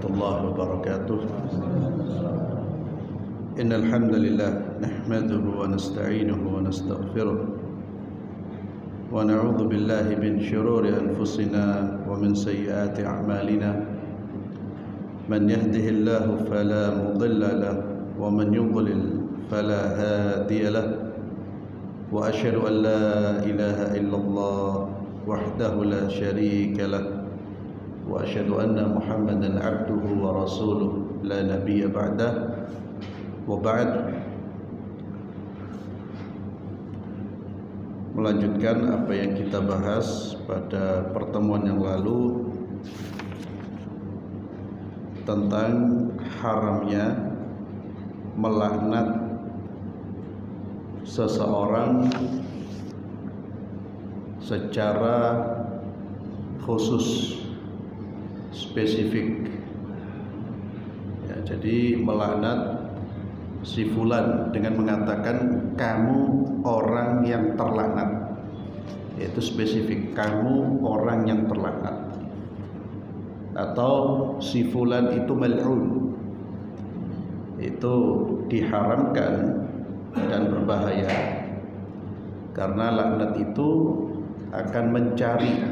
الله وبركاته. إن الحمد لله نحمده ونستعينه ونستغفره ونعوذ بالله من شرور أنفسنا ومن سيئات أعمالنا. من يهده الله فلا مضل له ومن يضلل فلا هادي له. وأشهد أن لا إله إلا الله وحده لا شريك له وأشهد أن محمدا عبده ورسوله لا نبي بعده. وبعد, melanjutkan apa yang kita bahas pada pertemuan yang lalu tentang haramnya melaknat seseorang secara khusus, spesifik ya, jadi melaknat si fulan dengan mengatakan kamu orang yang terlaknat, yaitu spesifik, kamu orang yang terlaknat. Atau si fulan itu mal'un, itu diharamkan dan berbahaya karena laknat itu akan mencari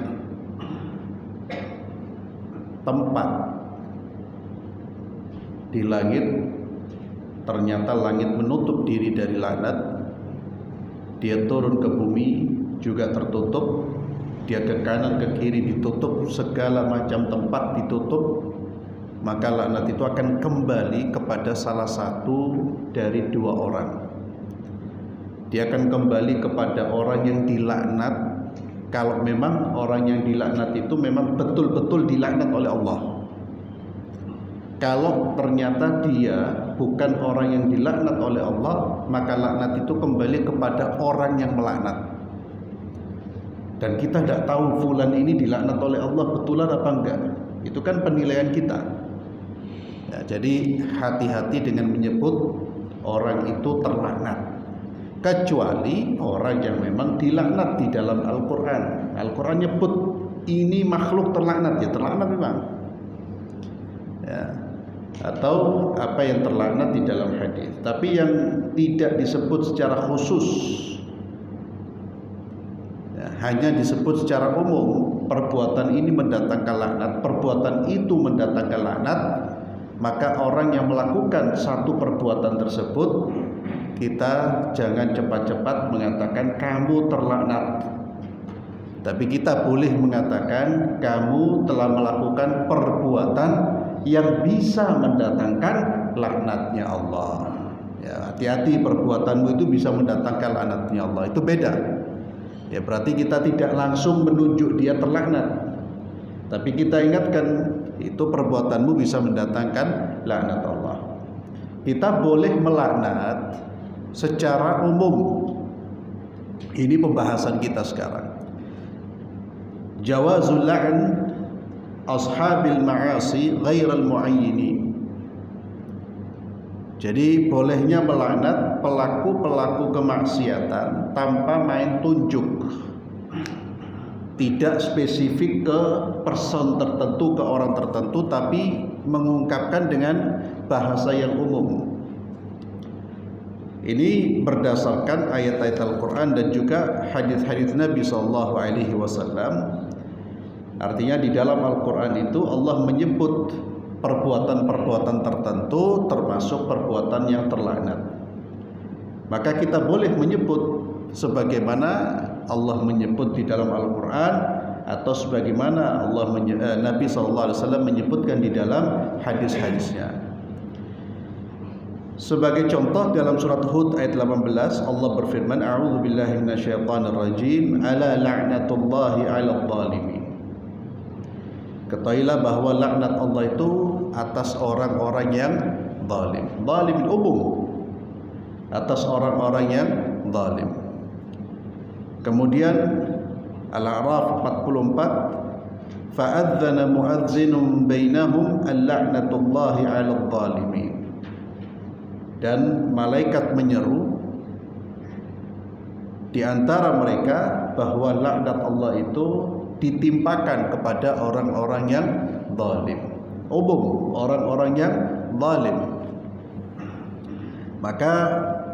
tempat di langit. Ternyata langit menutup diri dari laknat, dia turun ke bumi juga tertutup, dia ke kanan ke kiri ditutup, segala macam tempat ditutup. Maka laknat itu akan kembali kepada salah satu dari dua orang. Dia akan kembali kepada orang yang dilaknat, kalau memang orang yang dilaknat itu memang betul-betul dilaknat oleh Allah. Kalau ternyata dia bukan orang yang dilaknat oleh Allah, maka laknat itu kembali kepada orang yang melaknat. Dan kita tidak tahu fulan ini dilaknat oleh Allah betulan apa enggak. Itu kan penilaian kita ya, jadi hati-hati dengan menyebut orang itu terlaknat, kecuali orang yang memang dilaknat di dalam Al-Quran. Al-Quran nyebut ini makhluk terlaknat, ya terlaknat memang ya. Atau apa yang terlaknat di dalam hadis. Tapi yang tidak disebut secara khusus ya, hanya disebut secara umum, perbuatan ini mendatangkan laknat, perbuatan itu mendatangkan laknat, maka orang yang melakukan satu perbuatan tersebut, kita jangan cepat-cepat mengatakan kamu terlaknat. Tapi kita boleh mengatakan kamu telah melakukan perbuatan yang bisa mendatangkan laknatnya Allah. Ya, hati-hati, perbuatanmu itu bisa mendatangkan laknatnya Allah. Itu beda. Ya, berarti kita tidak langsung menunjuk dia terlaknat, tapi kita ingatkan itu perbuatanmu bisa mendatangkan laknat Allah. Kita boleh melaknat secara umum. Ini pembahasan kita sekarang. Jawazul la'n ashabil ma'asi ghairal mu'ayyini. Jadi bolehnya melaknat pelaku-pelaku kemaksiatan tanpa main tunjuk, tidak spesifik ke person tertentu, ke orang tertentu, tapi mengungkapkan dengan bahasa yang umum. Ini berdasarkan ayat-ayat Al-Quran dan juga hadis-hadis Nabi SAW. Artinya di dalam Al-Quran itu Allah menyebut perbuatan-perbuatan tertentu termasuk perbuatan yang terlaknat. Maka kita boleh menyebut sebagaimana Allah menyebut di dalam Al-Quran, atau sebagaimana Nabi SAW menyebutkan di dalam hadis-hadisnya. Sebagai contoh dalam surat Hud ayat 18, Allah berfirman, A'udzu billahi minasyaitonir rajim, ala la'natullahi 'alal zalimin. Ketahuilah bahwa laknat Allah itu atas orang-orang yang zalim. Zalim umum, atas orang-orang yang zalim. Kemudian Al-A'raf 44, fa'adzana mu'adzinun bainahum al-la'natullahi 'alal zalimin. Dan malaikat menyeru di antara mereka bahwa laknat Allah itu ditimpakan kepada orang-orang yang zalim. umum orang-orang yang zalim. Maka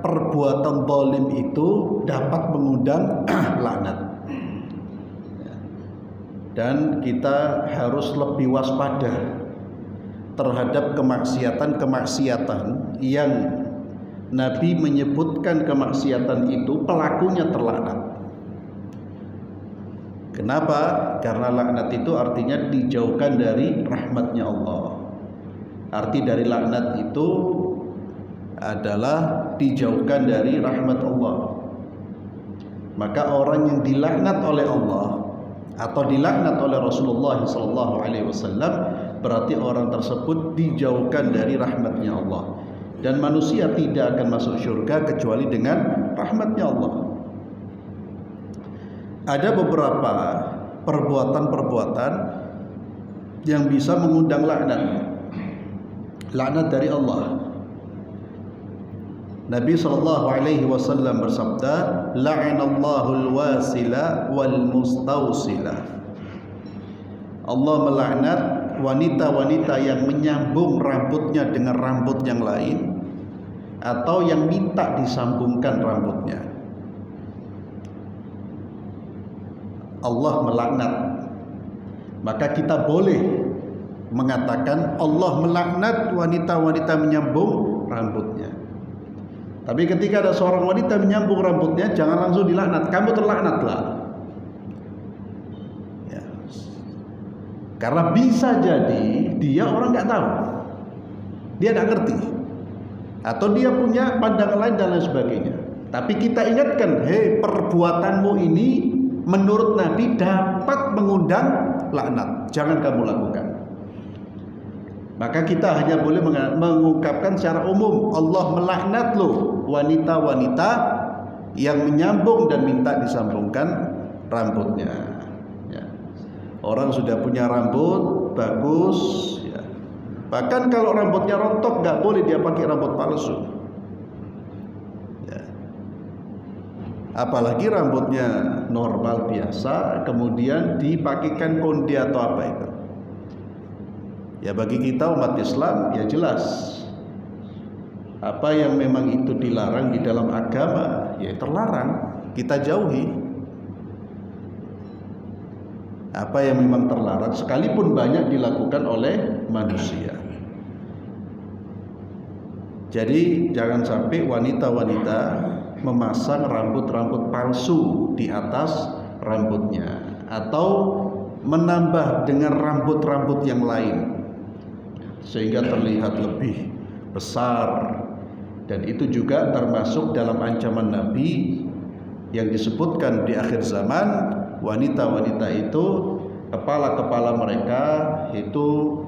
perbuatan zalim itu dapat mengundang laknat. Dan kita harus lebih waspada terhadap kemaksiatan-kemaksiatan yang Nabi menyebutkan kemaksiatan itu pelakunya terlaknat. Kenapa? Karena laknat itu artinya dijauhkan dari rahmatnya Allah. Arti dari laknat itu adalah dijauhkan dari rahmat Allah. Maka orang yang dilaknat oleh Allah atau dilaknat oleh Rasulullah SAW berarti orang tersebut dijauhkan dari rahmatnya Allah. Dan manusia tidak akan masuk surga kecuali dengan rahmatnya Allah. Ada beberapa perbuatan-perbuatan yang bisa mengundang laknat dari Allah. Nabi SAW bersabda, la'anallahul wasila wal mustawsila. Allah melaknat wanita-wanita yang menyambung rambutnya dengan rambut yang lain atau yang minta disambungkan rambutnya. Allah melaknat. Maka kita boleh mengatakan Allah melaknat wanita-wanita menyambung rambutnya. Tapi ketika ada seorang wanita menyambung rambutnya, jangan langsung dilaknat. Kamu terlaknatlah. Ya. Karena bisa jadi dia orang nggak tahu, dia nggak ngerti, atau dia punya pandangan lain dan lain sebagainya. Tapi kita ingatkan, hei, perbuatanmu ini menurut Nabi dapat mengundang laknat. Jangan kamu lakukan. Maka kita hanya boleh mengungkapkan secara umum, Allah melaknat loh wanita-wanita yang menyambung dan minta disambungkan rambutnya. Ya. Orang sudah punya rambut bagus, ya. Bahkan kalau rambutnya rontok nggak boleh dia pakai rambut palsu. Ya. Apalagi rambutnya normal biasa, kemudian dipakaikan konde atau apa itu. Ya bagi kita umat Islam ya jelas apa yang memang itu dilarang di dalam agama ya terlarang, kita jauhi. Apa yang memang terlarang sekalipun banyak dilakukan oleh manusia. Jadi jangan sampai wanita-wanita memasang rambut-rambut palsu di atas rambutnya atau menambah dengan rambut-rambut yang lain sehingga terlihat lebih besar. Dan itu juga termasuk dalam ancaman Nabi yang disebutkan di akhir zaman, wanita-wanita itu kepala-kepala mereka itu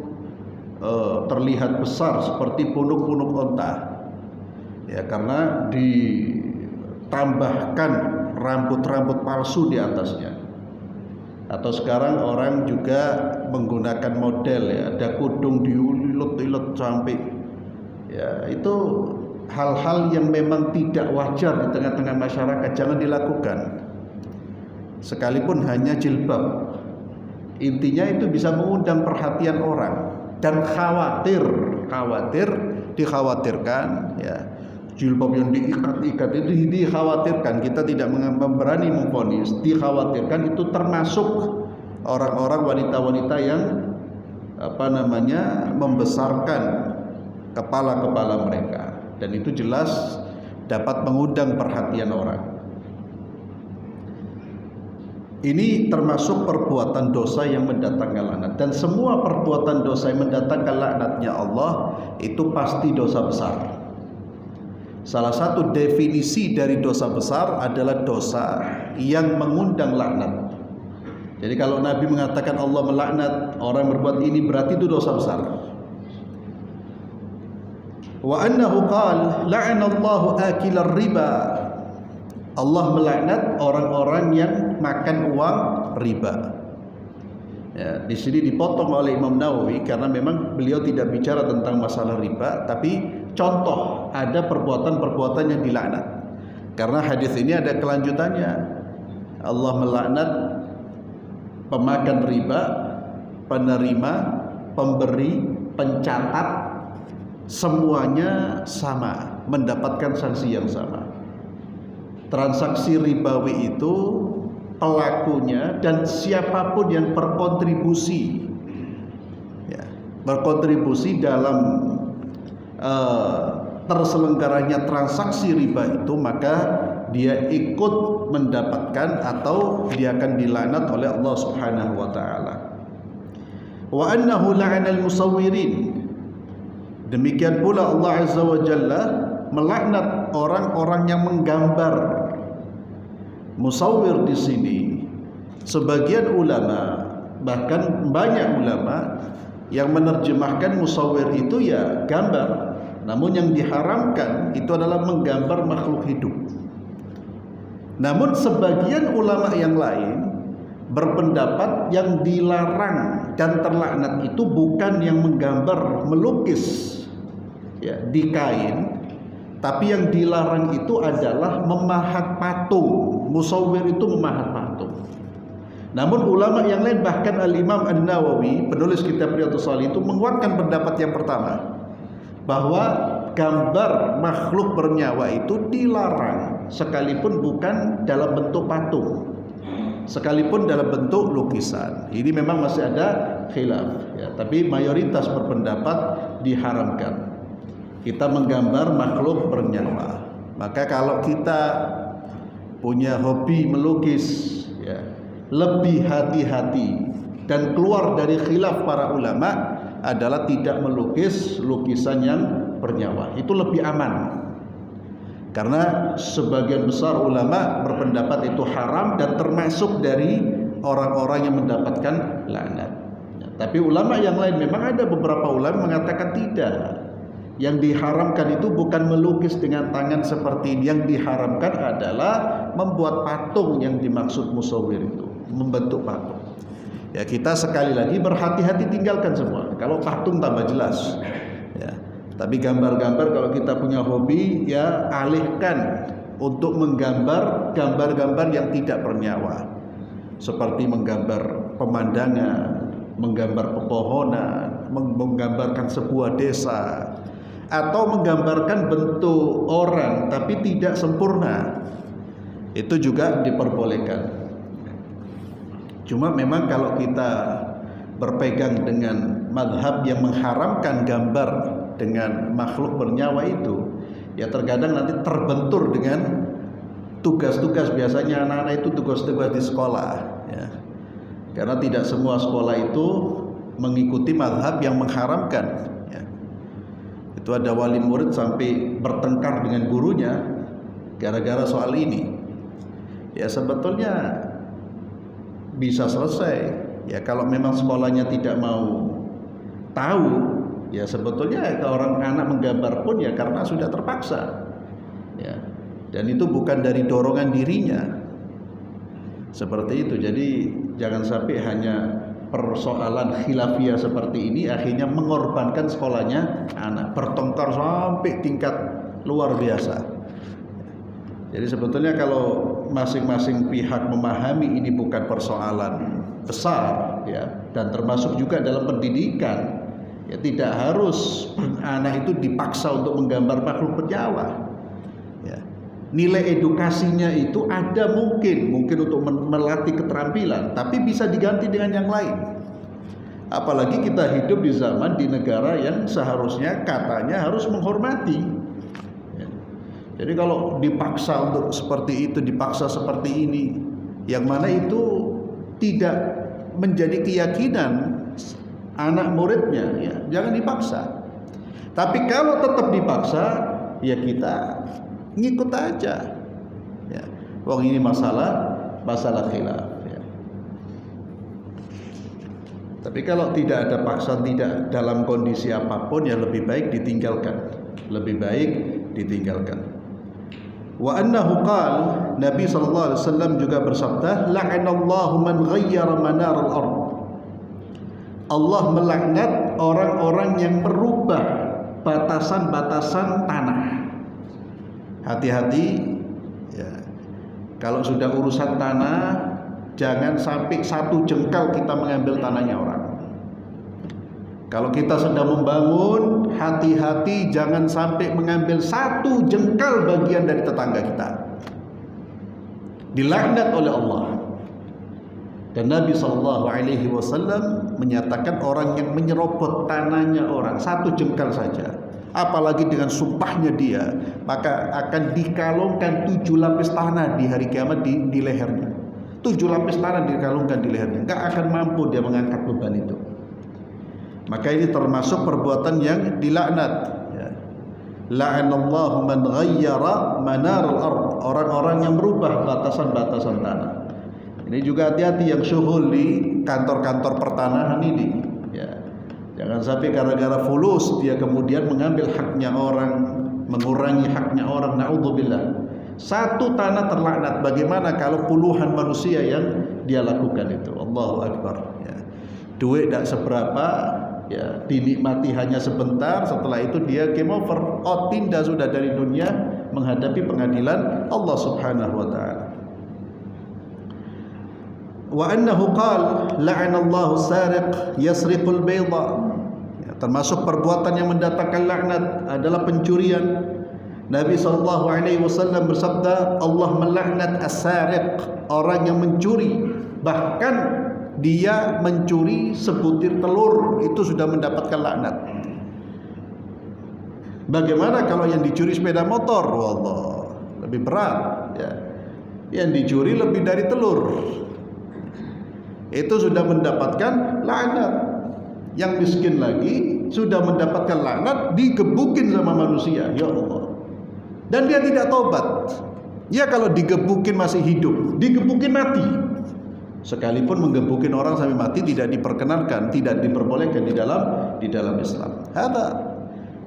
terlihat besar seperti punuk-punuk onta. Ya, karena ditambahkan rambut-rambut palsu di atasnya. Atau sekarang orang juga menggunakan model ya, ada kudung diulut-ulut sampai ya, itu hal-hal yang memang tidak wajar di tengah-tengah masyarakat, jangan dilakukan. Sekalipun hanya jilbab, intinya itu bisa mengundang perhatian orang dan dikhawatirkan ya. Jilbab yang diikat-ikat itu dikhawatirkan, kita tidak berani memvonis, dikhawatirkan itu termasuk orang-orang wanita-wanita yang membesarkan kepala-kepala mereka, dan itu jelas dapat mengundang perhatian orang. Ini termasuk perbuatan dosa yang mendatangkan laknat, dan semua perbuatan dosa yang mendatangkan laknatnya Allah itu pasti dosa besar. Salah satu definisi dari dosa besar adalah dosa yang mengundang laknat. Jadi kalau Nabi mengatakan Allah melaknat orang berbuat ini, berarti itu dosa besar. Wa annahu qala la'anallahu akilar riba. Allah melaknat orang-orang yang makan uang riba. Ya, di sini dipotong oleh Imam Nawawi karena memang beliau tidak bicara tentang masalah riba, tapi contoh ada perbuatan-perbuatan yang dilaknat. Karena hadis ini ada kelanjutannya. Allah melaknat pemakan riba, penerima, pemberi, pencatat semuanya sama, mendapatkan sanksi yang sama. Transaksi ribawi itu pelakunya dan siapapun yang berkontribusi, ya, berkontribusi dalam terselenggaranya transaksi riba itu, maka dia ikut mendapatkan atau dia akan dilaknat oleh Allah Subhanahu wa taala. Wa annahu la'anal musawwirin. Demikian pula Allah Azza wa Jalla melaknat orang-orang yang menggambar. Musawwir di sini sebagian ulama, bahkan banyak ulama yang menerjemahkan musawwir itu ya gambar. Namun yang diharamkan itu adalah menggambar makhluk hidup. Namun sebagian ulama yang lain berpendapat yang dilarang dan terlaknat itu bukan yang menggambar, melukis ya di kain, tapi yang dilarang itu adalah memahat patung. Musawwir itu memahat patung. Namun ulama yang lain, bahkan Al-Imam An-Nawawi, penulis kitab Riyadhus Shalihin, itu menguatkan pendapat yang pertama, bahwa gambar makhluk bernyawa itu dilarang sekalipun bukan dalam bentuk patung, sekalipun dalam bentuk lukisan. Ini memang masih ada khilaf ya, tapi mayoritas berpendapat diharamkan kita menggambar makhluk bernyawa. Maka kalau kita punya hobi melukis ya, lebih hati-hati dan keluar dari khilaf para ulama adalah tidak melukis lukisan yang bernyawa. Itu lebih aman, karena sebagian besar ulama berpendapat itu haram dan termasuk dari orang-orang yang mendapatkan laknat ya, tapi ulama yang lain, memang ada beberapa ulama mengatakan tidak. Yang diharamkan itu bukan melukis dengan tangan seperti ini. Yang diharamkan adalah membuat patung yang dimaksud musawwir itu, membentuk patung. Ya, kita sekali lagi berhati-hati, tinggalkan semua. Kalau patung tambah jelas ya. Tapi gambar-gambar, kalau kita punya hobi ya alihkan untuk menggambar gambar-gambar yang tidak bernyawa, seperti menggambar pemandangan, menggambar pepohonan, menggambarkan sebuah desa, atau menggambarkan bentuk orang tapi tidak sempurna. Itu juga diperbolehkan. Cuma memang kalau kita berpegang dengan mazhab yang mengharamkan gambar dengan makhluk bernyawa itu, ya terkadang nanti terbentur dengan tugas-tugas. Biasanya anak-anak itu tugas-tugas di sekolah ya. Karena tidak semua sekolah itu mengikuti mazhab yang mengharamkan ya. Itu ada wali murid sampai bertengkar dengan gurunya gara-gara soal ini. Ya sebetulnya bisa selesai ya, kalau memang sekolahnya tidak mau tahu. Ya sebetulnya kalau orang anak menggambar pun ya karena sudah terpaksa ya, dan itu bukan dari dorongan dirinya, seperti itu. Jadi jangan sampai hanya persoalan khilafiyah seperti ini akhirnya mengorbankan sekolahnya anak, bertengkar sampai tingkat luar biasa. Jadi sebetulnya kalau masing-masing pihak memahami ini bukan persoalan besar ya, dan termasuk juga dalam pendidikan. Ya tidak harus anak itu dipaksa untuk menggambar makhluk bernyawa. Ya. Nilai edukasinya itu ada mungkin untuk melatih keterampilan, tapi bisa diganti dengan yang lain. Apalagi kita hidup di zaman di negara yang seharusnya katanya harus menghormati. Ya. Jadi kalau dipaksa untuk seperti itu, dipaksa seperti ini, yang mana itu tidak menjadi keyakinan anak muridnya ya, jangan dipaksa. Tapi kalau tetap dipaksa ya kita ngikut aja ya. Wong ini masalah khilaf ya. Tapi kalau tidak ada paksaan, tidak dalam kondisi apapun ya lebih baik ditinggalkan. Lebih baik ditinggalkan. Wa annahu qala, Nabi sallallahu alaihi wasallam juga bersabda, la'anallahu man ghayyara manar al-ard. Allah melaknat orang-orang yang merubah batasan-batasan tanah. Hati-hati ya. Kalau sudah urusan tanah, jangan sampai satu jengkal kita mengambil tanahnya orang. Kalau kita sedang membangun, hati-hati jangan sampai mengambil satu jengkal bagian dari tetangga kita. Dilaknat oleh Allah. Dan Nabi SAW menyatakan orang yang menyerobot tanahnya orang satu jengkal saja, apalagi dengan sumpahnya dia, maka akan dikalungkan 7 lapis tanah di hari kiamat di lehernya. 7 lapis tanah dikalungkan di lehernya, nggak akan mampu dia mengangkat beban itu. Maka ini termasuk perbuatan yang dilaknat. La'anallahu man ghayyara manaral ard, orang-orang yang merubah batasan-batasan tanah. Ini juga hati-hati yang syuhul di kantor-kantor pertanahan ini. Ya. Jangan sampai gara-gara fulus dia kemudian mengambil haknya orang, mengurangi haknya orang. Na'udzubillah. Satu tanah terlaknat. Bagaimana kalau puluhan manusia yang dia lakukan itu? Allahu Akbar. Ya. Duit tidak seberapa, ya, dinikmati hanya sebentar. Setelah itu dia game over, pindah sudah dari dunia menghadapi pengadilan Allah Subhanahu wa taala. Wa annahu qala la'anallahu sariq yasriqul bayda. Ya, termasuk perbuatan yang mendatangkan laknat adalah pencurian. Nabi SAW bersabda, Allah melaknat as-sariq, orang yang mencuri, bahkan dia mencuri sebutir telur itu sudah mendapatkan laknat. Bagaimana kalau yang dicuri sepeda motor? Wallah, lebih berat, ya. Yang dicuri lebih dari telur, itu sudah mendapatkan laknat. Yang miskin lagi sudah mendapatkan laknat, digebukin sama manusia, ya Allah. Dan dia tidak tobat. Ya kalau digebukin masih hidup, digebukin mati. Sekalipun menggebukin orang sampai mati tidak diperkenankan, tidak diperbolehkan di dalam Islam. Ada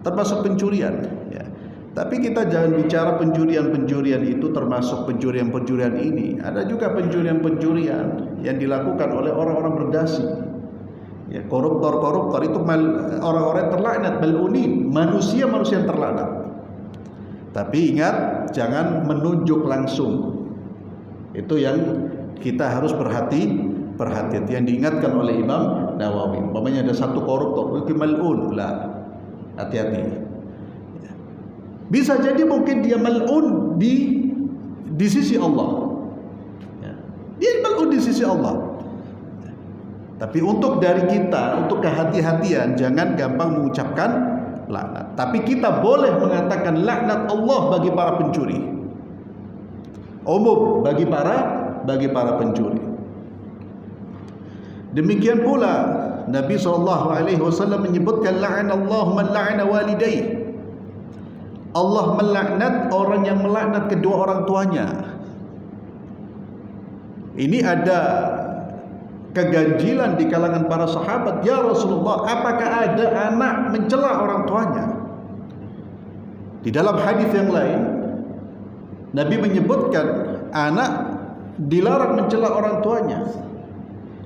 termasuk pencurian, ya. Tapi kita jangan bicara pencurian itu termasuk pencurian ini. Ada juga pencurian yang dilakukan oleh orang-orang berdasi. Ya, koruptor itu orang-orang terlaknat, malunin, manusia yang terlaknat. Tapi ingat, jangan menunjuk langsung. Itu yang kita harus berhati-hati. Yang diingatkan oleh Imam Nawawi. Umpamanya ada satu koruptor, itu mal'un, lah, hati-hati. Bisa jadi mungkin dia mal'un di sisi Allah. Dia mal'un di sisi Allah. Tapi untuk dari kita, untuk kehati-hatian, jangan gampang mengucapkan laknat. Tapi kita boleh mengatakan laknat Allah bagi para pencuri. Umum bagi para pencuri. Demikian pula Nabi SAW menyebutkan la'anallahu man la'ana walidayh. Allah melaknat orang yang melaknat kedua orang tuanya. Ini ada keganjilan di kalangan para sahabat. Ya Rasulullah, apakah ada anak mencela orang tuanya? Di dalam hadis yang lain Nabi menyebutkan anak dilarang mencela orang tuanya.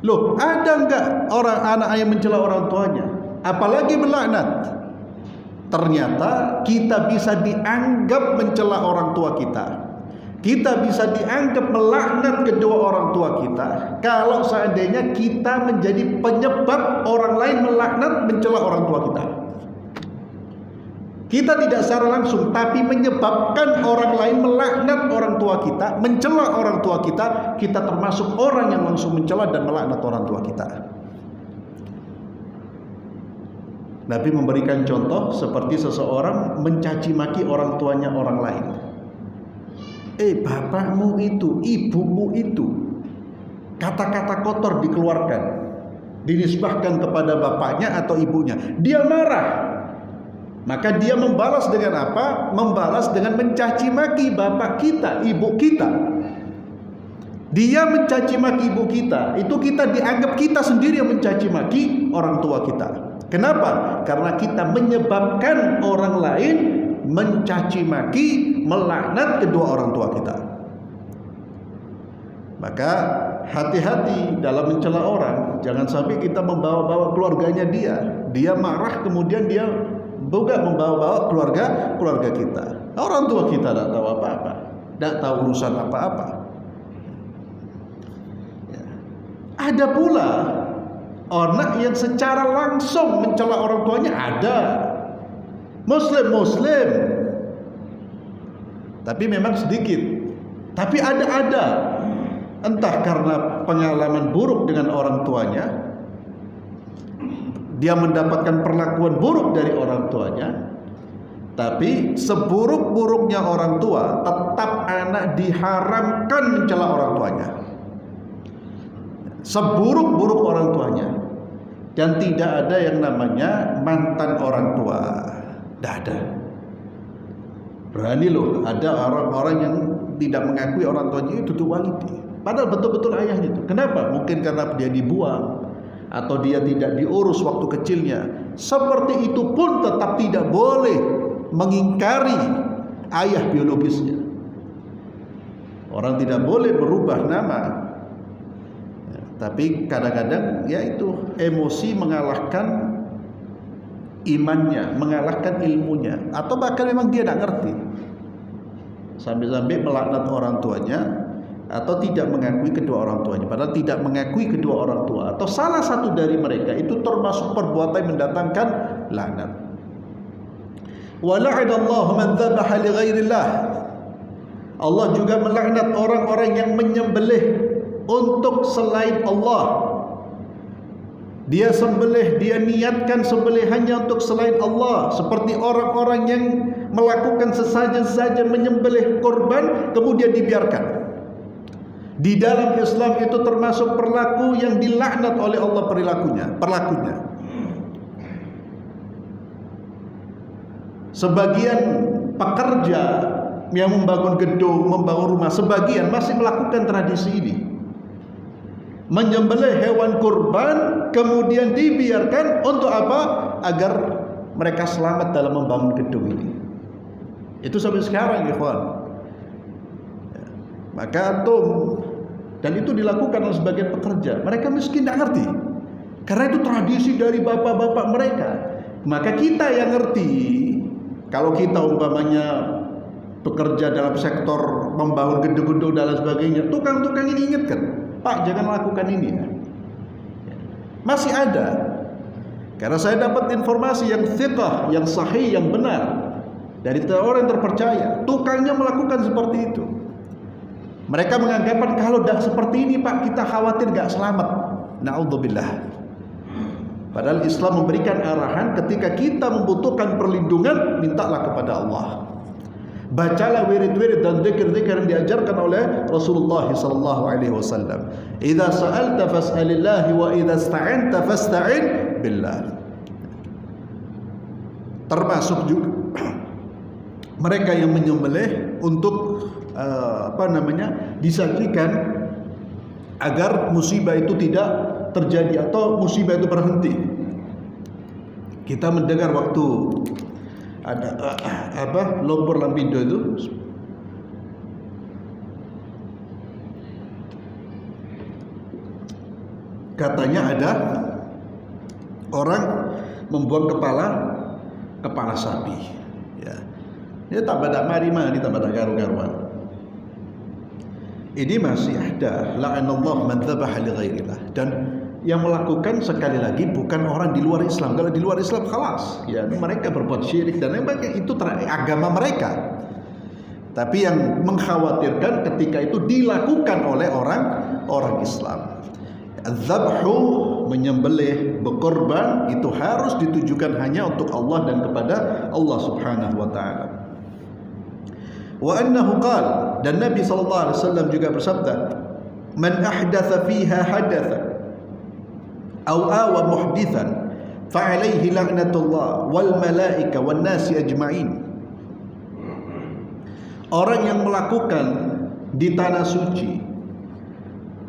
Loh, ada enggak anak yang mencela orang tuanya, apalagi melaknat? Ternyata kita bisa dianggap mencela orang tua kita. Kita bisa dianggap melaknat kedua orang tua kita kalau seandainya kita menjadi penyebab orang lain melaknat, mencela orang tua kita. Kita tidak secara langsung, tapi menyebabkan orang lain melaknat orang tua kita, mencela orang tua kita. Kita termasuk orang yang langsung mencela dan melaknat orang tua kita. Nabi memberikan contoh seperti seseorang mencaci maki orang tuanya orang lain. Bapakmu itu, ibumu itu, kata-kata kotor dikeluarkan, dinisbahkan kepada bapaknya atau ibunya. Dia marah. Maka dia membalas dengan apa? Membalas dengan mencaci maki bapak kita, ibu kita. Dia mencaci maki ibu kita, itu kita dianggap kita sendiri yang mencaci maki orang tua kita. Kenapa? Karena kita menyebabkan orang lain mencaci maki, melaknat kedua orang tua kita. Maka hati-hati dalam mencela orang. Jangan sampai kita membawa-bawa keluarganya dia. Dia marah kemudian dia juga membawa-bawa keluarga kita. Orang tua kita tidak tahu apa-apa, tidak tahu urusan apa-apa. Ya. Ada pula Anak yang secara langsung mencela orang tuanya ada. Muslim, tapi memang sedikit. Tapi ada. Entah karena pengalaman buruk dengan orang tuanya, dia mendapatkan perlakuan buruk dari orang tuanya. Tapi seburuk-buruknya orang tua, tetap anak diharamkan mencela orang tuanya. Seburuk-buruk orang tuanya. Dan tidak ada yang namanya mantan orang tua. Tidak ada. Berani loh, ada orang-orang yang tidak mengakui orang tuanya itu walidi. Padahal betul-betul ayahnya itu. Kenapa? Mungkin karena dia dibuang, atau dia tidak diurus waktu kecilnya. Seperti itu pun tetap tidak boleh mengingkari ayah biologisnya. Orang tidak boleh merubah nama. Tapi kadang-kadang ya itu emosi mengalahkan imannya, mengalahkan ilmunya, atau bahkan memang dia tidak ngerti, sampai-sampai melaknat orang tuanya atau tidak mengakui kedua orang tuanya. Padahal tidak mengakui kedua orang tua atau salah satu dari mereka itu termasuk perbuatan yang mendatangkan laknat. Wa la'anallahu man dzabaha li ghairillah. Allah juga melaknat orang-orang yang menyembelih untuk selain Allah. Dia sembelih, dia niatkan sembelihannya untuk selain Allah, seperti orang-orang yang melakukan sesajen-sajen menyembelih korban kemudian dibiarkan. Di dalam Islam itu termasuk perilaku yang dilaknat oleh Allah perlakunya. Sebagian pekerja yang membangun gedung, membangun rumah, sebagian masih melakukan tradisi ini. Menyembelih hewan kurban kemudian dibiarkan untuk apa? Agar mereka selamat dalam membangun gedung ini. Itu sampai sekarang, ikhwan. Maka dan itu dilakukan oleh sebagian pekerja. Mereka miskin tidak ngerti, karena itu tradisi dari bapak-bapak mereka. Maka kita yang ngerti, kalau kita umpamanya bekerja dalam sektor membangun gedung-gedung dan sebagainya, tukang-tukang ini ingatkan, Pak, jangan lakukan ini ya. Masih ada. Karena saya dapat informasi yang thiqah, yang sahih, yang benar dari orang yang terpercaya, tukangnya melakukan seperti itu. Mereka menganggapan kalau tidak seperti ini, Pak, kita khawatir gak selamat. Na'udzubillah. Padahal Islam memberikan arahan ketika kita membutuhkan perlindungan, mintalah kepada Allah. Bacalah wirid-wirid dan zikir-zikir yang diajarkan oleh Rasulullah SAW. Idza sa'alta fas'alillah wa idza ista'anta fasta'in billah. Termasuk juga mereka yang menyembelih untuk disaksikan agar musibah itu tidak terjadi atau musibah itu berhenti. Kita mendengar waktu ada Lombor Lampindo itu, katanya ada orang membuang kepala sapi. Ya, ini tak pada mari-mari, tak pada garu-garuan. Ini masih ada la'anallahu man dzabaha li ghairillah. Dan yang melakukan sekali lagi bukan orang di luar Islam. Kalau di luar Islam khalas, ya mereka berbuat syirik dan lain-lain, itu agama mereka. Tapi yang mengkhawatirkan ketika itu dilakukan oleh orang Islam. Dzabhu, menyembelih, berkorban, itu harus ditujukan hanya untuk Allah dan kepada Allah Subhanahu wa taala. Wa annahu qala, dan Nabi sallallahu alaihi wasallam juga bersabda, man ahdatsa fiha hadatsan aw awa muhdithan fa alaihi la'natullah wal malaika wan nasi ajma'in. Orang yang melakukan di tanah suci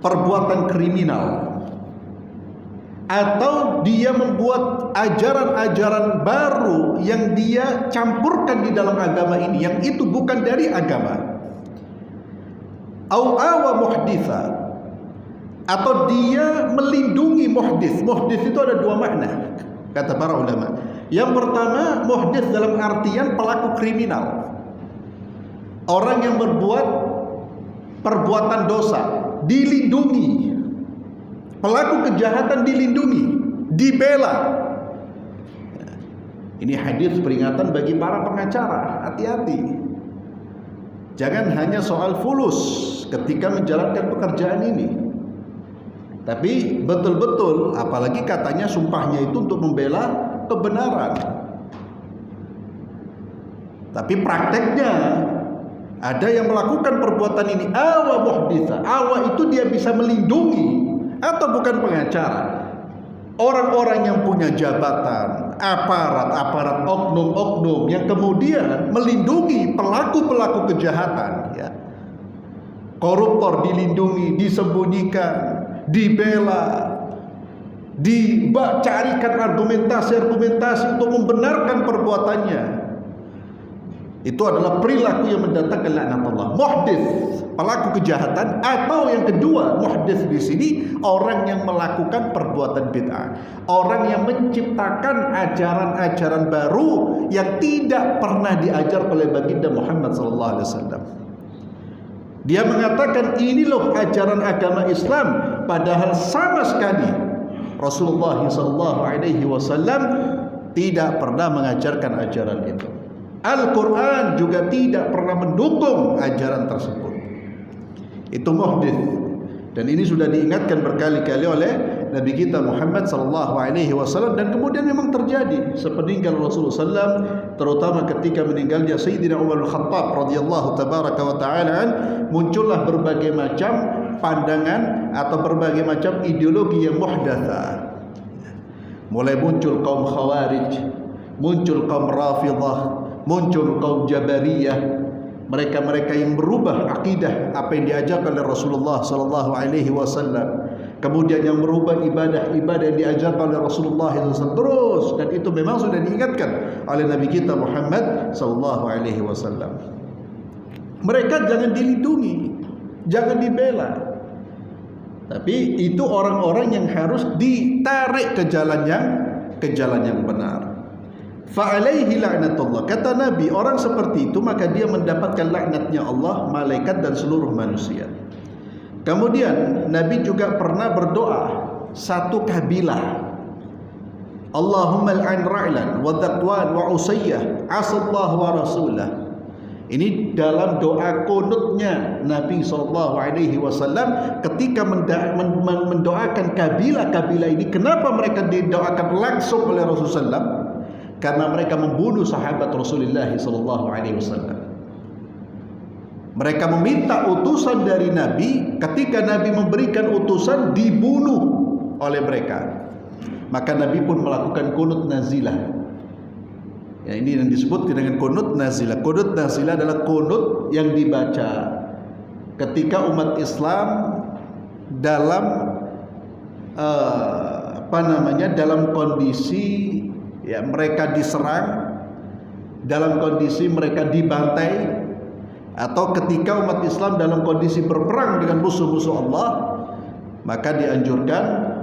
perbuatan kriminal, atau dia membuat ajaran-ajaran baru yang dia campurkan di dalam agama ini, yang itu bukan dari agama, au awa muhditha, atau dia melindungi muhdits. Muhdits itu ada dua makna kata para ulama. Yang pertama, muhdits dalam artian pelaku kriminal, orang yang berbuat perbuatan dosa, dilindungi Pelaku kejahatan dilindungi, dibela. Ini hadis peringatan bagi para pengacara, hati-hati. Jangan hanya soal fulus ketika menjalankan pekerjaan ini, tapi betul-betul, apalagi katanya sumpahnya itu untuk membela kebenaran. Tapi prakteknya ada yang melakukan perbuatan ini awa muhditha. Awa itu dia bisa melindungi, atau bukan pengacara, orang-orang yang punya jabatan, aparat oknum-oknum yang kemudian melindungi pelaku-pelaku kejahatan, ya. Koruptor dilindungi, disembunyikan, dibela, dicarikan argumentasi untuk membenarkan perbuatannya. Itu adalah perilaku yang mendatangkan laknat Allah. Muhdits, pelaku kejahatan, atau yang kedua, muhdits di sini orang yang melakukan perbuatan bid'ah, orang yang menciptakan ajaran-ajaran baru yang tidak pernah diajar oleh baginda Muhammad SAW. Dia mengatakan ini loh ajaran agama Islam, padahal sama sekali Rasulullah SAW tidak pernah mengajarkan ajaran itu. Al-Quran juga tidak pernah mendukung ajaran tersebut. Itu muhdits. Dan ini sudah diingatkan berkali-kali oleh Nabi kita Muhammad SAW, dan kemudian memang terjadi sepeninggal Rasulullah SAW, terutama ketika meninggalnya Sayyidina Umar Al-Khattab radhiyallahu tabaraka wa ta'ala, muncullah berbagai macam pandangan atau berbagai macam ideologi yang muhdatsah. Mulai muncul kaum Khawarij, muncul kaum Rafidhah, muncul kaum Jabariyah, mereka-mereka yang merubah akidah apa yang diajarkan oleh Rasulullah SAW, kemudian yang merubah ibadah-ibadah yang diajarkan oleh Rasulullah SAW terus, dan itu memang sudah diingatkan oleh Nabi kita Muhammad SAW. Mereka jangan dilindungi, jangan dibela, tapi itu orang-orang yang harus ditarik ke jalan yang benar. Fa'alaihi la'natullah. Kata Nabi, orang seperti itu maka dia mendapatkan laknatnya Allah, malaikat dan seluruh manusia. Kemudian Nabi juga pernah berdoa satu kabilah, Allahumma al'an ra'lan wa dhaqwan wa usayyah asallahu wa rasulah. Ini dalam doa kunutnya Nabi SAW ketika mendoakan kabilah-kabilah ini. Kenapa mereka didoakan langsung oleh Rasulullah SAW? Karena mereka membunuh sahabat Rasulullah SAW. Mereka meminta utusan dari Nabi, ketika Nabi memberikan utusan dibunuh oleh mereka. Maka Nabi pun melakukan kunut nazilah. Ya, ini yang disebut dengan kunut nazilah. Kunut nazilah adalah kunut yang dibaca ketika umat Islam dalam dalam kondisi, ya, mereka diserang, dalam kondisi mereka dibantai, atau ketika umat Islam dalam kondisi berperang dengan musuh-musuh Allah, maka dianjurkan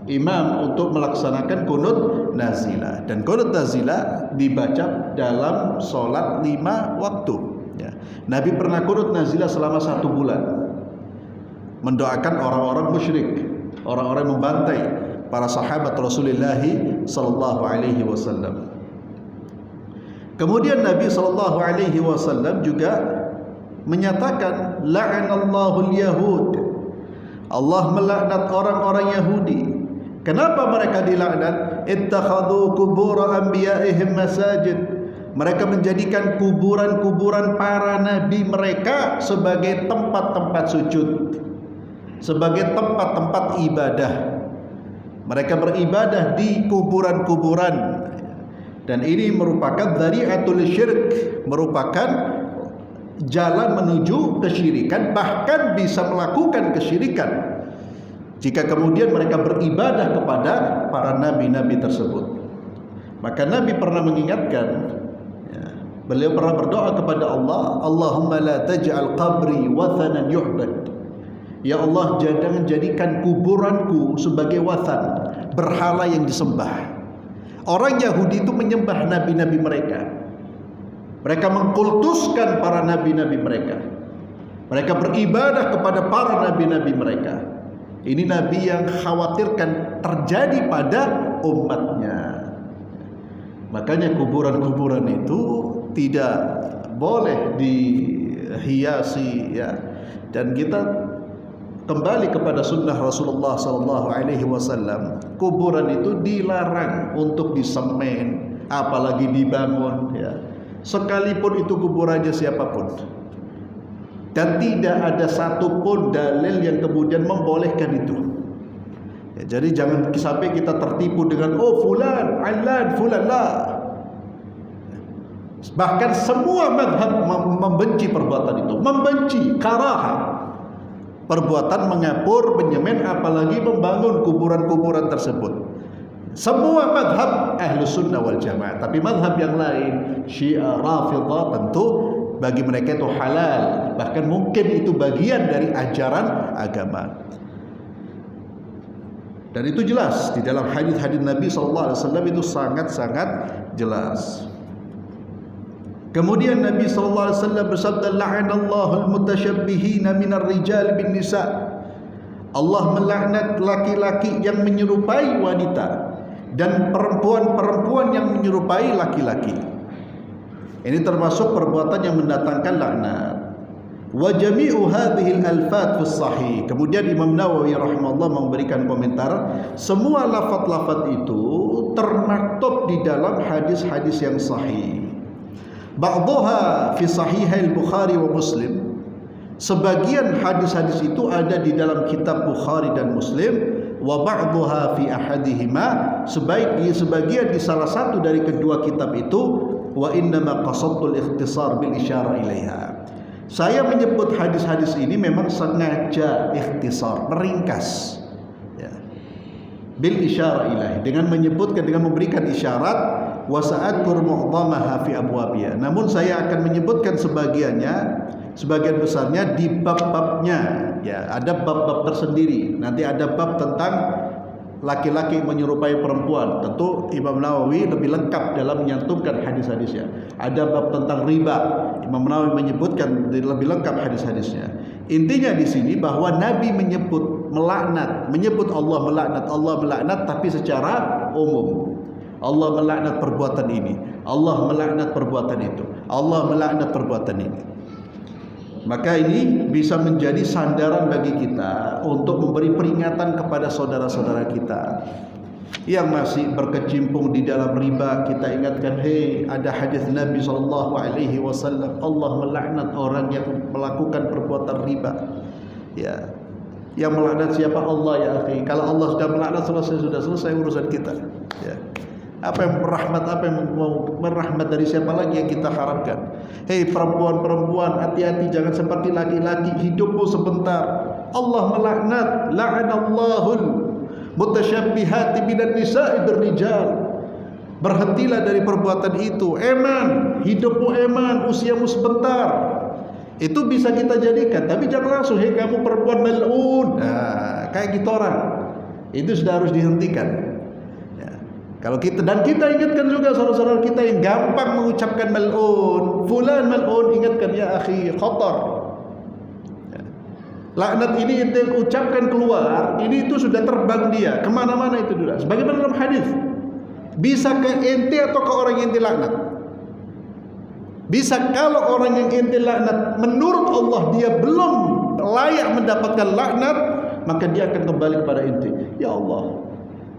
imam untuk melaksanakan kunut nazilah. Dan kunut nazilah dibaca dalam sholat 5 waktu, ya. Nabi pernah kunut nazilah selama 1 bulan, mendoakan orang-orang musyrik, orang-orang membantai para sahabat Rasulullah SAW. Kemudian Nabi SAW juga menyatakan la'anallahu al-yahud, Allah melaknat orang-orang Yahudi. Kenapa mereka dilaknat? Ittakhadhu qubur anbiya'ihim masajid. Mereka menjadikan kuburan-kuburan para nabi mereka sebagai tempat-tempat sujud, sebagai tempat-tempat ibadah. Mereka beribadah di kuburan-kuburan, dan ini merupakan dzari'atul syirk, merupakan jalan menuju kesyirikan, bahkan bisa melakukan kesyirikan jika kemudian mereka beribadah kepada para nabi-nabi tersebut. Maka Nabi pernah mengingatkan, ya, beliau pernah berdoa kepada Allah, Allahumma la taj'al qabri wathanan yu'bad. Ya Allah, jangan jadikan kuburanku sebagai wathan, berhala yang disembah. Orang Yahudi itu menyembah nabi-nabi mereka. Mereka mengkultuskan para nabi-nabi mereka. Mereka beribadah kepada para nabi-nabi mereka. Ini Nabi yang khawatirkan terjadi pada umatnya. Makanya kuburan-kuburan itu tidak boleh dihiasi ya. Dan kita kembali kepada sunnah Rasulullah SAW. Kuburan itu dilarang untuk disemen, apalagi dibangun ya. Sekalipun itu kuburannya siapapun. Dan tidak ada satupun dalil yang kemudian membolehkan itu. Ya, jadi jangan sampai kita tertipu dengan fulan, alan, fulan lah. Bahkan semua mazhab membenci perbuatan itu, membenci karaha. Perbuatan mengapur, menyemen, apalagi membangun kuburan-kuburan tersebut. Semua mazhab Ahlus Sunnah wal Jamaah, tapi mazhab yang lain, Syiah, Rafidhah, tentu bagi mereka itu halal, bahkan mungkin itu bagian dari ajaran agama. Dan itu jelas di dalam hadis-hadis Nabi SAW itu sangat-sangat jelas. Kemudian Nabi SAW bersabda, la'anallahu al-mutasyabbihina minar rijal bin nisa. Allah melaknat laki-laki yang menyerupai wanita dan perempuan-perempuan yang menyerupai laki-laki. Ini termasuk perbuatan yang mendatangkan laknat. Wa jami'u hadhil alfat fi sahih. Kemudian Imam Nawawi rahimahullah memberikan komentar, semua lafaz-lafaz itu termaktub di dalam hadis-hadis yang sahih. Ba'dhaha fi sahihail Bukhari wa Muslim. Sebagian hadis-hadis itu ada di dalam kitab Bukhari dan Muslim. Wa ba'dhaha fi ahadihima. Sebagian di salah satu dari kedua kitab itu. Wa innama qasadtul ikhtisar bil isyarah ilaiha. Saya menyebut hadis-hadis ini memang sengaja ikhtisar, meringkas ya. Bil isyarah ilahi, dengan menyebutkan, dengan memberikan isyarat. Wa sa'adkur mu'dhamaha fi abwabiha. Namun saya akan menyebutkan sebagiannya, sebagian besarnya di bab-babnya ya. Ada bab-bab tersendiri. Nanti ada bab tentang laki-laki menyerupai perempuan. Tentu Imam Nawawi lebih lengkap dalam menyantumkan hadis-hadisnya. Ada bab tentang riba, Imam Nawawi menyebutkan lebih lengkap hadis-hadisnya. Intinya di sini bahwa Nabi menyebut melaknat, menyebut Allah melaknat, tapi secara umum. Allah melaknat perbuatan ini, Allah melaknat perbuatan itu, Allah melaknat perbuatan ini. Maka ini bisa menjadi sandaran bagi kita untuk memberi peringatan kepada saudara-saudara kita yang masih berkecimpung di dalam riba. Kita ingatkan, hei, ada hadis Nabi SAW, Allah melaknat orang yang melakukan perbuatan riba. Ya, yang melaknat siapa? Allah ya akhi. Kalau Allah sudah melaknat, sudah selesai urusan kita. Ya. Apa yang merahmat, apa yang mau merahmat dari siapa lagi yang kita harapkan? Hei perempuan-perempuan, hati-hati, jangan seperti laki-laki, hidupmu sebentar. Allah melaknat, la'anallahul mutasyabbihati minan nisa'i birrijal. Berhentilah dari perbuatan itu. Eman, hidupmu eman, usiamu sebentar. Itu bisa kita jadikan, tapi jangan langsung, hei kamu perempuan mal'un. Nah, kayak gitu orang. Itu sudah harus dihentikan. Kalau kita, dan kita ingatkan juga saudara-saudara kita yang gampang mengucapkan mal'un, fulan mal'un, ingatkan ya akhi, khatar. Ya. Laknat ini ente ucapkan keluar, ini itu sudah terbang dia kemana-mana itu sudah. Sebagaimana dalam hadis, bisa ke ente atau ke orang yang ente laknat. Bisa kalau orang yang ente laknat menurut Allah dia belum layak mendapatkan laknat, maka dia akan kembali kepada ente. Ya Allah.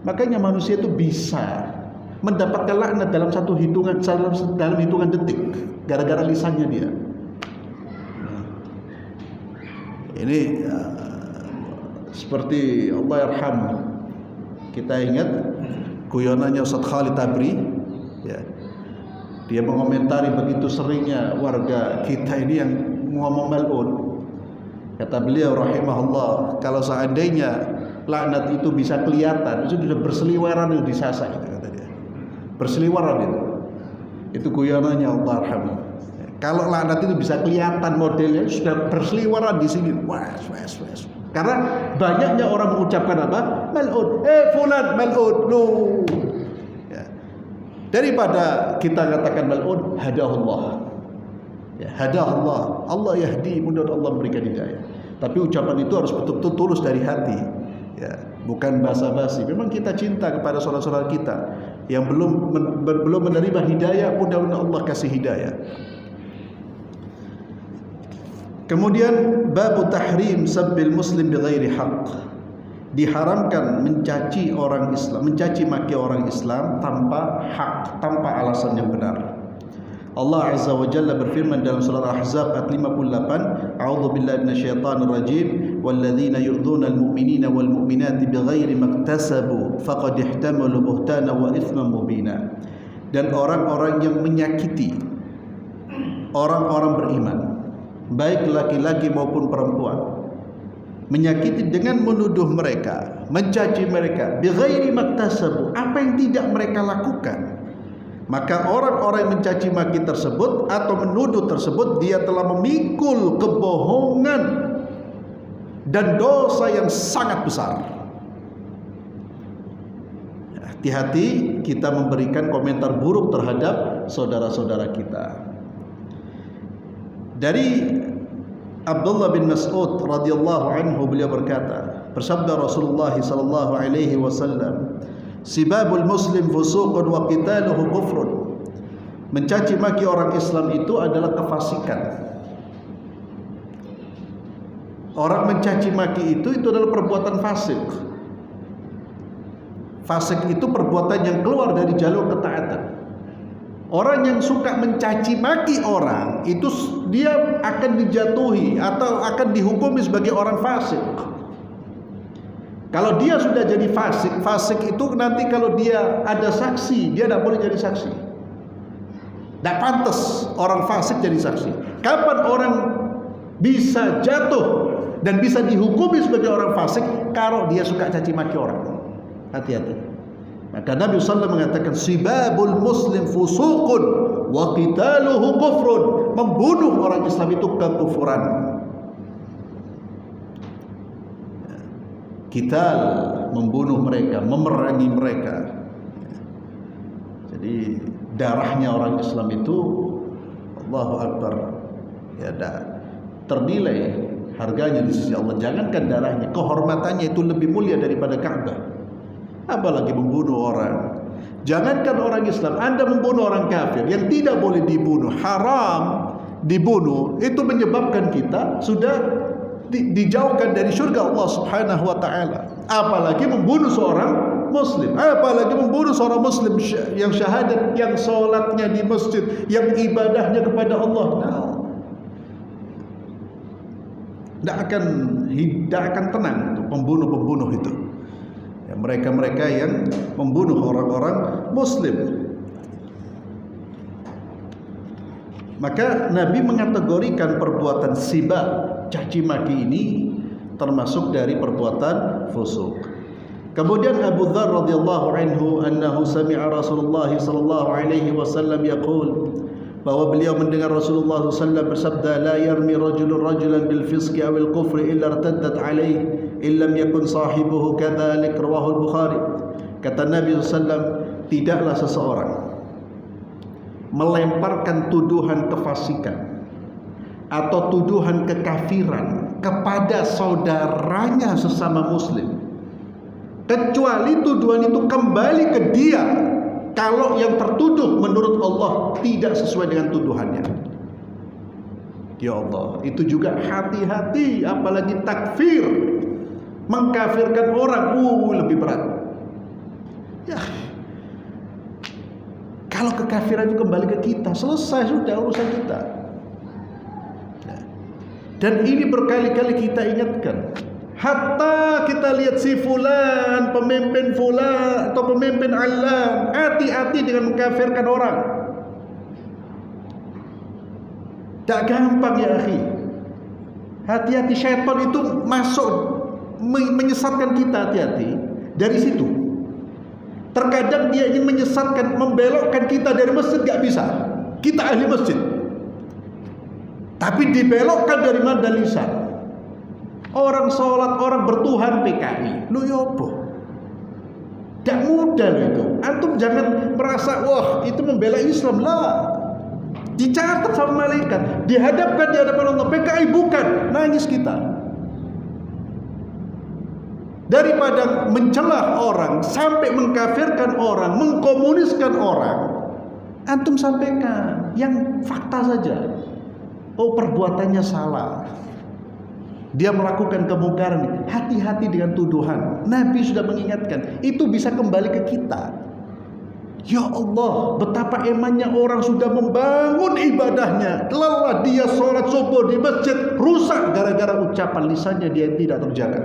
Makanya manusia itu bisa mendapatkan laknat dalam satu hitungan, dalam hitungan detik, gara-gara lisannya dia. Ini seperti Allah yarham. Kita ingat guyonannya Ustaz Khalid Tabri, ya. Dia mengomentari begitu seringnya warga kita ini yang ngomong mal'un. Kata beliau rahimahullah, kalau seandainya laknat itu bisa kelihatan, itu sudah berseliweran di sasa itu, kata dia. Berseliweran itu. Itu guyonannya Allah arhamu. Kalau laknat itu bisa kelihatan modelnya, sudah berseliweran di sini. Wes. Karena banyaknya orang mengucapkan apa? Mal'un. Fulan mal'un. No. Ya. Daripada kita katakan mal'un, hadahullah. Ya, hadahullah. Allah yahdi, mudah Allah memberikan hidayah. Tapi ucapan itu harus betul-betul tulus dari hati. Ya, bukan basa-basi. Memang kita cinta kepada saudara-saudara kita yang belum menerima hidayah, mudah-mudahan Allah kasih hidayah. Kemudian bab tahrim sabbil muslim bighairi haqq. Diharamkan mencaci orang Islam, mencaci maki orang Islam tanpa hak, tanpa alasan yang benar. Allah Azza wa Jalla berfirman dalam surah Al-Ahzab ayat 58, A'udzu billahi minasyaitonir rajim, walladzina yu'dzuna al-mu'minina wal mu'minati bighairi maktasabu faqad ihtamalu buhtana wa itsman mubina. Dan orang-orang yang menyakiti orang-orang beriman, baik laki-laki maupun perempuan, menyakiti dengan menuduh mereka, mencaci mereka bighairi maktasabu, apa yang tidak mereka lakukan, maka orang-orang yang mencaci maki tersebut atau menuduh tersebut, dia telah memikul kebohongan dan dosa yang sangat besar. Hati-hati kita memberikan komentar buruk terhadap saudara-saudara kita. Dari Abdullah bin Mas'ud radhiyallahu anhu, beliau berkata, bersabda Rasulullah sallallahu alaihi wasallam, sibabul muslim fusuqun wa qitaluhu kufrun. Mencaci maki orang Islam itu adalah kefasikan. Orang mencaci maki itu adalah perbuatan fasik. Fasik itu perbuatan yang keluar dari jalur ketaatan. Orang yang suka mencaci maki orang itu dia akan dijatuhi atau akan dihukumi sebagai orang fasik. Kalau dia sudah jadi fasik, fasik itu nanti kalau dia ada saksi, dia tidak boleh jadi saksi. Tidak pantas orang fasik jadi saksi. Kapan orang bisa jatuh dan bisa dihukumi sebagai orang fasik? Kalau dia suka caci maki orang. Hati-hati. Maka Nabi SAW mengatakan, sibabul muslim fusuqun wa qitaluhu kufrun. Membunuh orang Islam itu kekufuran. Kita membunuh mereka, memerangi mereka. Jadi darahnya orang Islam itu, Allahu Akbar, ya ternilai harganya di sisi Allah. Jangankan darahnya, kehormatannya itu lebih mulia daripada Ka'bah. Apalagi membunuh orang. Jangankan orang Islam, Anda membunuh orang kafir yang tidak boleh dibunuh, haram dibunuh, itu menyebabkan kita sudah dijauhkan dari surga Allah Subhanahu wa taala. Apalagi membunuh seorang muslim, apalagi membunuh seorang muslim yang syahadat, yang salatnya di masjid, yang ibadahnya kepada Allah. Tidak akan tenang pembunuh-pembunuh itu. Ya, mereka-mereka yang membunuh orang-orang muslim. Maka Nabi mengategorikan perbuatan siba, caci maki ini termasuk dari perbuatan fusuk. Kemudian Abu Dzar radhiyallahu anhu annahu sami'a Rasulullah sallallahu alaihi wasallam yaqul, bahwa beliau mendengar Rasulullah SAW bersabda, la yarmi rajulun rajulan bil fisqi awil kufri illa irtaddat alaihi illam yakun sahibuhu kadzalik, rawahu al-Bukhari. Kata Nabi SAW, tidaklah seseorang melemparkan tuduhan kefasikan atau tuduhan kekafiran kepada saudaranya sesama muslim, kecuali tuduhan itu kembali ke dia kalau yang tertuduh menurut Allah tidak sesuai dengan tuduhannya. Ya Allah, itu juga hati-hati, apalagi takfir, mengkafirkan orang, lebih berat. Ya, kalau kekafiran itu kembali ke kita, selesai sudah urusan kita. Ya. Dan ini berkali-kali kita ingatkan. Hatta kita lihat si fulan, pemimpin fulan atau pemimpin alam, hati-hati dengan mengkafirkan orang. Tak gampang ya akhi. Hati-hati, syaitan itu masuk menyesatkan kita, hati-hati dari situ. Terkadang dia ingin menyesatkan, membelokkan kita dari masjid, gak bisa. Kita ahli masjid, tapi dibelokkan dari mana? Dari lisan. Orang sholat, orang bertuhan PKI, lu yopo, gak mudah itu. Antum jangan merasa wah itu membela Islam lah. Dicatat sama malaikat, dihadapkan di hadapan Allah. PKI bukan, nangis kita. daripada mencelah orang sampai mengkafirkan orang, mengkomuniskan orang, antum sampaikan yang fakta saja. Oh, perbuatannya salah, dia melakukan kemungkaran, hati-hati dengan tuduhan. Nabi sudah mengingatkan, itu bisa kembali ke kita. Ya Allah, betapa emannya orang sudah membangun ibadahnya, lelah dia sholat subuh di masjid, rusak gara-gara ucapan lisannya dia tidak terjaga.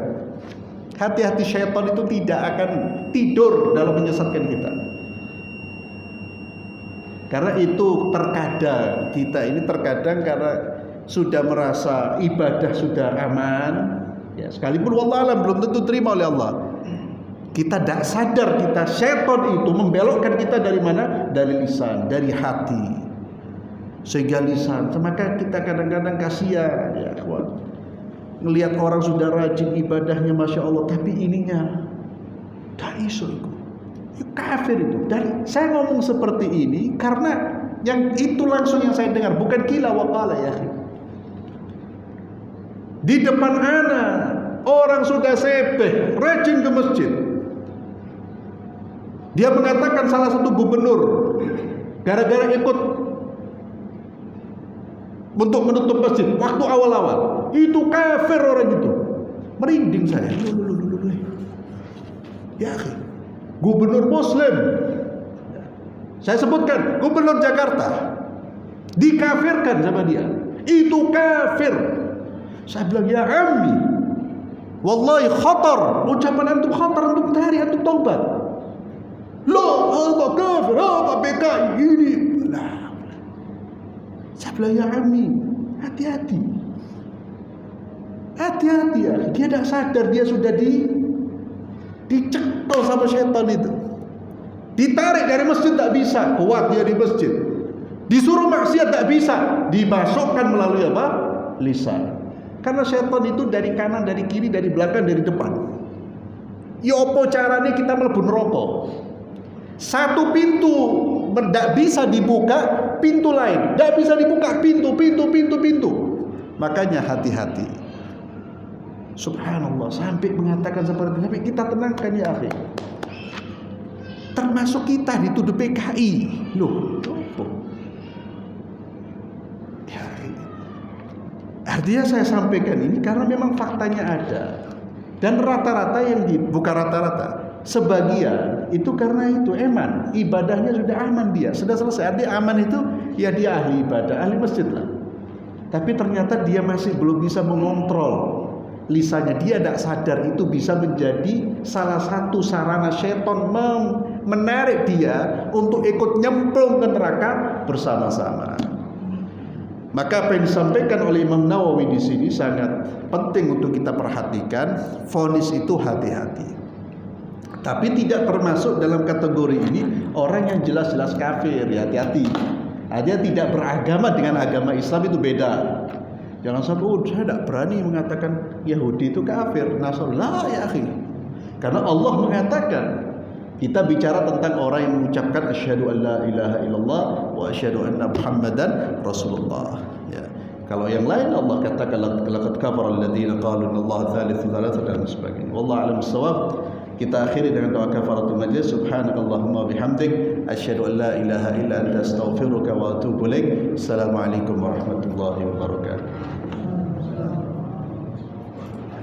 Hati-hati, syaitan itu tidak akan tidur dalam menyesatkan kita. Karena itu terkadang kita ini karena sudah merasa ibadah sudah aman, ya, sekalipun wallahualam belum tentu terima oleh Allah. Kita tidak sadar syaitan itu membelokkan kita dari mana? Dari lisan, dari hati. Sehingga lisan, maka kita kadang-kadang kasihan, ya kawan. Ngelihat orang sudah rajin ibadahnya, masya Allah, tapi ininya tak iso itu. Kafir itu. Dan saya ngomong seperti ini karena yang itu langsung yang saya dengar, bukan kila waqala ya. Di depan anak orang sudah sepeh, rajin ke masjid. Dia mengatakan salah satu gubernur gara-gara ikut untuk menutup masjid waktu awal-awal, itu kafir orang itu. Merinding saya. Ya, gubernur muslim, saya sebutkan gubernur Jakarta, dikafirkan sama dia, itu kafir. Saya bilang, ya ammi, wallahi khatar, ucapan antum khatar, antum tari, antum taubat. Loh, Allah kafir, Allah PKI ini. Nah, saya bilang, ya ammi, hati-hati, hati-hati ya. Dia tidak sadar dia sudah dicekel sama syaitan itu. Ditarik dari masjid tak bisa, kuat dia di masjid. Disuruh maksiat tak bisa, dimasukkan melalui apa? Lisan. Karena syaitan itu dari kanan, dari kiri, dari belakang, dari depan. Ya apa caranya kita mlebu neraka? Satu pintu tidak bisa dibuka, pintu lain tidak bisa dibuka, pintu. Makanya hati-hati. Subhanallah, sampai mengatakan seperti itu. Tapi kita tenangkan ya akhi. Termasuk kita dituduh PKI. Loh, apa? Ya, artinya saya sampaikan ini karena memang faktanya ada. Dan rata-rata bukan rata-rata, sebagian itu karena itu eman, ibadahnya sudah aman, dia sudah selesai. Artinya aman itu ya dia ahli ibadah, ahli masjid lah. Tapi ternyata dia masih belum bisa mengontrol lisannya. Dia tidak sadar itu bisa menjadi salah satu sarana syaitan menarik dia untuk ikut nyemplung ke neraka bersama-sama. Maka apa yang disampaikan oleh Imam Nawawi di sini sangat penting untuk kita perhatikan. Vonis itu hati-hati. Tapi tidak termasuk dalam kategori ini orang yang jelas-jelas kafir. Ya, hati-hati. Dia tidak beragama dengan agama Islam, itu beda. Jangan sampai saya tidak berani mengatakan Yahudi itu kafir, Nasrani. La ya akhi. Karena Allah mengatakan, kita bicara tentang orang yang mengucapkan asyhadu an la ilaha illallah wa asyhadu anna Muhammadan Rasulullah. Ya. Kalau yang lain Allah katakan laqad kafara alladziina qalu innallaha thalithu thalatha dan sebagainya. Wallahu a'lam bissawab. Kita akhiri dengan doa kafaratul majlis. Subhanakallahumma bihamdik asyhadu an la ilaha illa anta astaghfiruka wa atubu ilaik. Assalamualaikum warahmatullahi wabarakatuh.